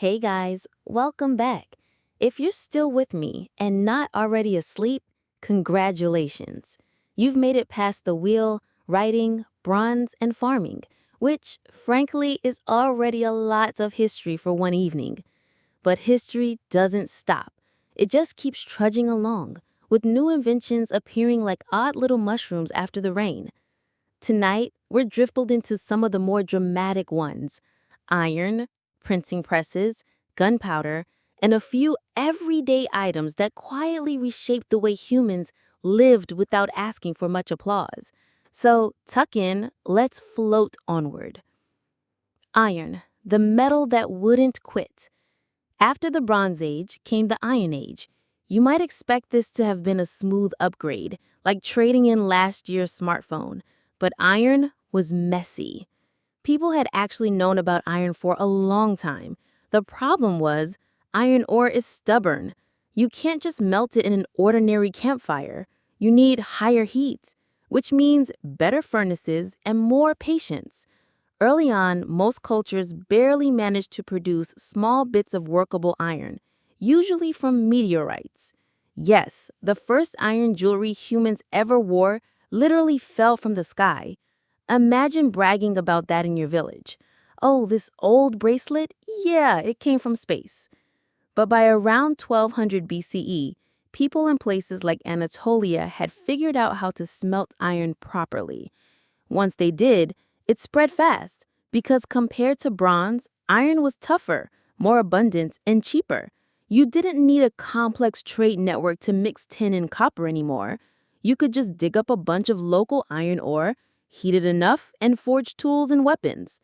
Hey guys, welcome back. If you're still with me and not already asleep, congratulations. You've made it past the wheel, writing, bronze, and farming, which, frankly, is already a lot of history for one evening. But history doesn't stop. It just keeps trudging along, with new inventions appearing like odd little mushrooms after the rain. Tonight, we're drifted into some of the more dramatic ones: iron, printing presses, gunpowder, and a few everyday items that quietly reshaped the way humans lived without asking for much applause. So, tuck in, let's float onward. Iron, the metal that wouldn't quit. After the Bronze Age came the Iron Age. You might expect this to have been a smooth upgrade, like trading in last year's smartphone. But iron was messy. People had actually known about iron for a long time. The problem was, iron ore is stubborn. You can't just melt it in an ordinary campfire. You need higher heat, which means better furnaces and more patience. Early on, most cultures barely managed to produce small bits of workable iron, usually from meteorites. Yes, the first iron jewelry humans ever wore literally fell from the sky. Imagine bragging about that in your village. Oh, this old bracelet? Yeah, it came from space. But by around 1200 BCE, people in places like Anatolia had figured out how to smelt iron properly. Once they did, it spread fast because compared to bronze, iron was tougher, more abundant, and cheaper. You didn't need a complex trade network to mix tin and copper anymore. You could just dig up a bunch of local iron ore, heat it enough, and forge tools and weapons.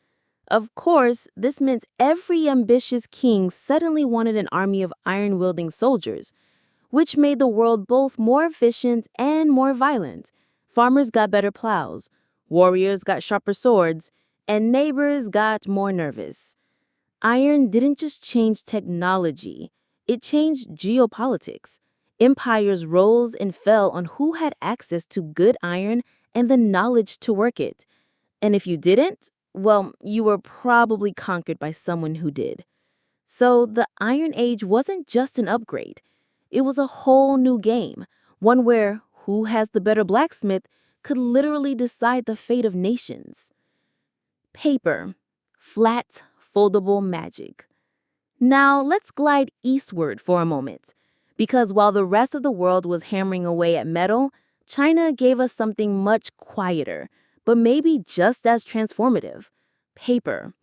Of course, this meant every ambitious king suddenly wanted an army of iron-wielding soldiers, which made the world both more efficient and more violent. Farmers got better plows, warriors got sharper swords, and neighbors got more nervous. Iron didn't just change technology, it changed geopolitics. Empires rose and fell on who had access to good iron and the knowledge to work it. And if you didn't, well, you were probably conquered by someone who did. So the Iron Age wasn't just an upgrade. It was a whole new game, one where who has the better blacksmith could literally decide the fate of nations. Paper. Flat, foldable magic. Now let's glide eastward for a moment, because while the rest of the world was hammering away at metal, China gave us something much quieter, but maybe just as transformative: paper.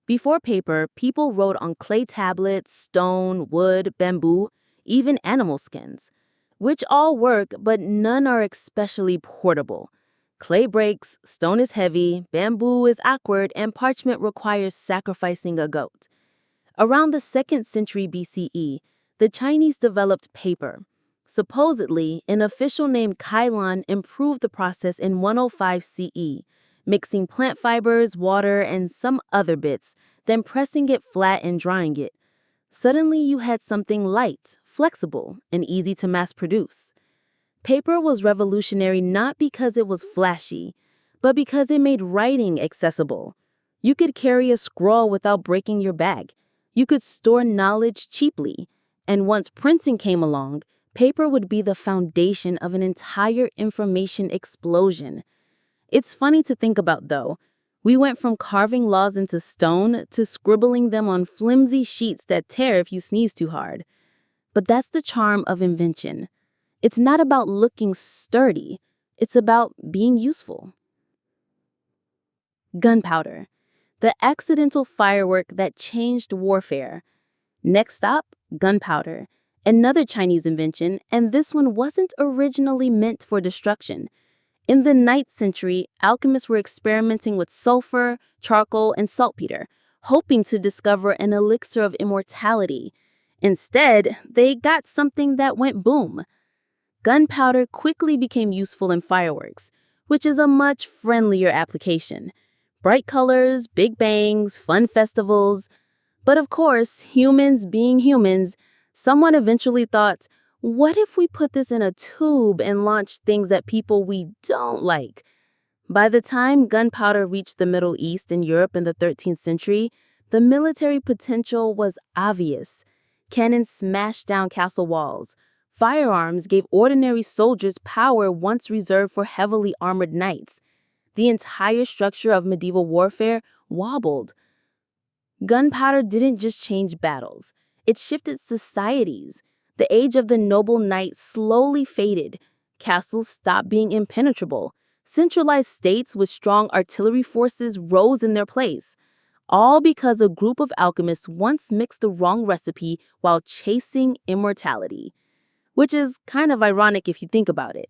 Before paper, people wrote on clay tablets, stone, wood, bamboo, even animal skins, which all work, but none are especially portable. Clay breaks, stone is heavy, bamboo is awkward, and parchment requires sacrificing a goat. Around the 2nd century BCE, the Chinese developed paper. Supposedly, an official named Kailan improved the process in 105 CE, mixing plant fibers, water, and some other bits, then pressing it flat and drying it. Suddenly, you had something light, flexible, and easy to mass produce. Paper was revolutionary not because it was flashy, but because it made writing accessible. You could carry a scroll without breaking your bag. You could store knowledge cheaply. And once printing came along, paper would be the foundation of an entire information explosion. It's funny to think about, though. We went from carving laws into stone to scribbling them on flimsy sheets that tear if you sneeze too hard. But that's the charm of invention. It's not about looking sturdy. It's about being useful. Gunpowder, the accidental firework that changed warfare. Next stop, gunpowder, another Chinese invention, and this one wasn't originally meant for destruction. In the 9th century, alchemists were experimenting with sulfur, charcoal, and saltpeter, hoping to discover an elixir of immortality. Instead, they got something that went boom. Gunpowder quickly became useful in fireworks, which is a much friendlier application. Bright colors, big bangs, fun festivals. But of course, humans being humans, someone eventually thought, what if we put this in a tube and launch things at people we don't like? By the time gunpowder reached the Middle East and Europe in the 13th century, The military potential was obvious. Cannons smashed down castle walls. Firearms gave ordinary soldiers power once reserved for heavily armored knights. The entire structure of medieval warfare wobbled. Gunpowder didn't just change battles, it shifted societies. The age of the noble knight slowly faded. Castles stopped being impenetrable. Centralized states with strong artillery forces rose in their place. All because a group of alchemists once mixed the wrong recipe while chasing immortality. Which is kind of ironic if you think about it.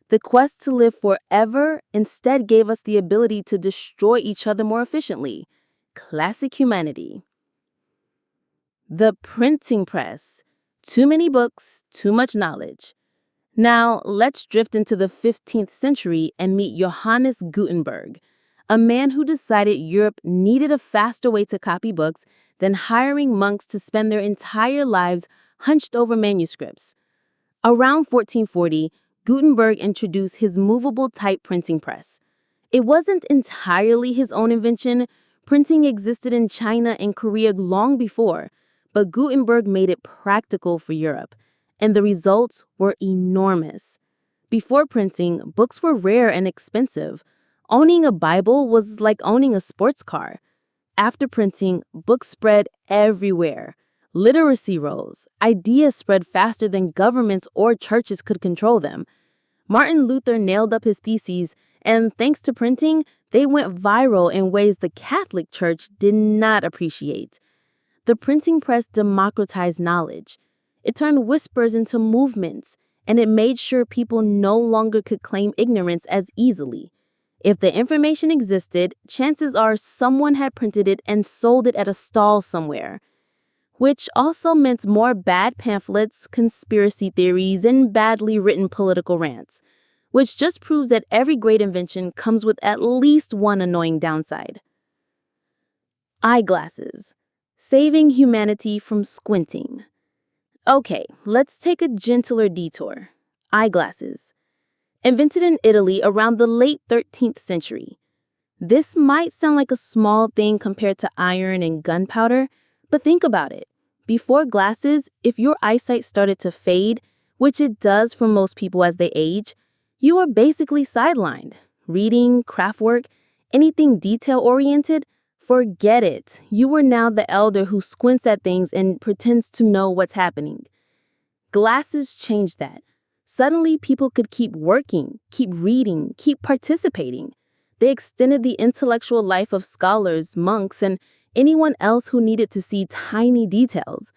The quest to live forever instead gave us the ability to destroy each other more efficiently. Classic humanity. The printing press. Too many books, too much knowledge. Now, let's drift into the 15th century and meet Johannes Gutenberg, a man who decided Europe needed a faster way to copy books than hiring monks to spend their entire lives hunched over manuscripts. Around 1440, Gutenberg introduced his movable type printing press. It wasn't entirely his own invention. Printing existed in China and Korea long before, but Gutenberg made it practical for Europe, and the results were enormous. Before printing, books were rare and expensive. Owning a Bible was like owning a sports car. After printing, books spread everywhere. Literacy rose. Ideas spread faster than governments or churches could control them. Martin Luther nailed up his theses, and thanks to printing, they went viral in ways the Catholic Church did not appreciate. The printing press democratized knowledge. It turned whispers into movements, and it made sure people no longer could claim ignorance as easily. If the information existed, chances are someone had printed it and sold it at a stall somewhere. Which also meant more bad pamphlets, conspiracy theories, and badly written political rants, which just proves that every great invention comes with at least one annoying downside. Eyeglasses. Saving humanity from squinting. Okay, let's take a gentler detour. Eyeglasses. Invented in Italy around the late 13th century. This might sound like a small thing compared to iron and gunpowder, but think about it. Before glasses, if your eyesight started to fade, which it does for most people as they age, you are basically sidelined. Reading, craft work, anything detail-oriented, forget it. You are now the elder who squints at things and pretends to know what's happening. Glasses changed that. Suddenly, people could keep working, keep reading, keep participating. They extended the intellectual life of scholars, monks, and anyone else who needed to see tiny details.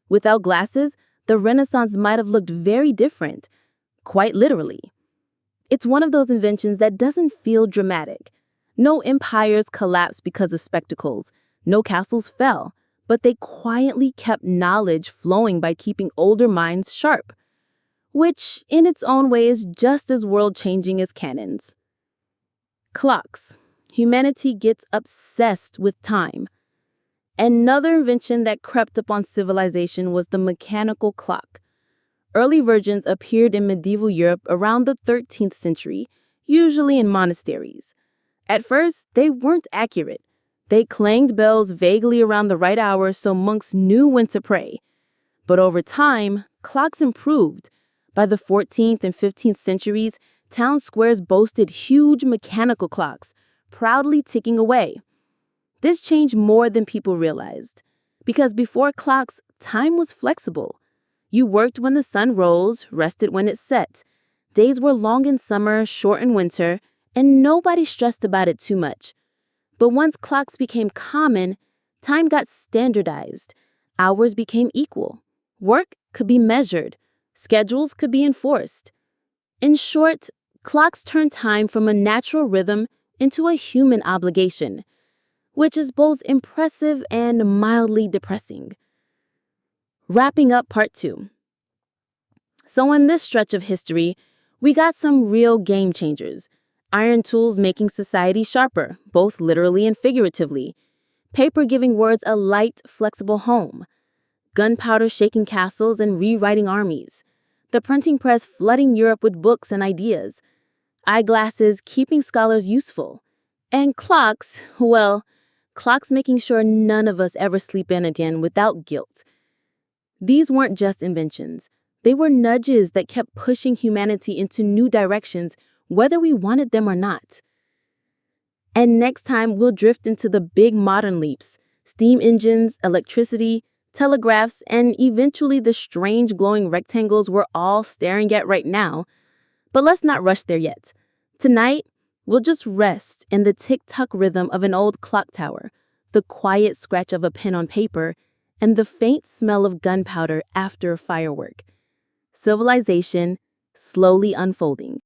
Without glasses, the Renaissance might have looked very different, quite literally. It's one of those inventions that doesn't feel dramatic. No empires collapsed because of spectacles, no castles fell, but they quietly kept knowledge flowing by keeping older minds sharp, which in its own way is just as world-changing as cannons. Clocks. Humanity gets obsessed with time. Another invention that crept upon civilization was the mechanical clock. Early versions appeared in medieval Europe around the 13th century, usually in monasteries. At first, they weren't accurate. They clanged bells vaguely around the right hour so monks knew when to pray. But over time, clocks improved. By the 14th and 15th centuries, town squares boasted huge mechanical clocks, proudly ticking away. This changed more than people realized. Because before clocks, time was flexible. You worked when the sun rose, rested when it set. Days were long in summer, short in winter, and nobody stressed about it too much. But once clocks became common, time got standardized. Hours became equal. Work could be measured. Schedules could be enforced. In short, clocks turned time from a natural rhythm into a human obligation, which is both impressive and mildly depressing. Wrapping up part 2. So in this stretch of history, we got some real game changers. Iron tools making society sharper, both literally and figuratively. Paper giving words a light, flexible home. Gunpowder shaking castles and rewriting armies. The printing press flooding Europe with books and ideas. Eyeglasses keeping scholars useful. And clocks, well, clocks making sure none of us ever sleep in again without guilt. These weren't just inventions. They were nudges that kept pushing humanity into new directions, whether we wanted them or not. And next time, we'll drift into the big modern leaps: steam engines, electricity, telegraphs, and eventually the strange glowing rectangles we're all staring at right now. But let's not rush there yet. Tonight, we'll just rest in the tick-tock rhythm of an old clock tower, the quiet scratch of a pen on paper, and the faint smell of gunpowder after a firework. Civilization slowly unfolding.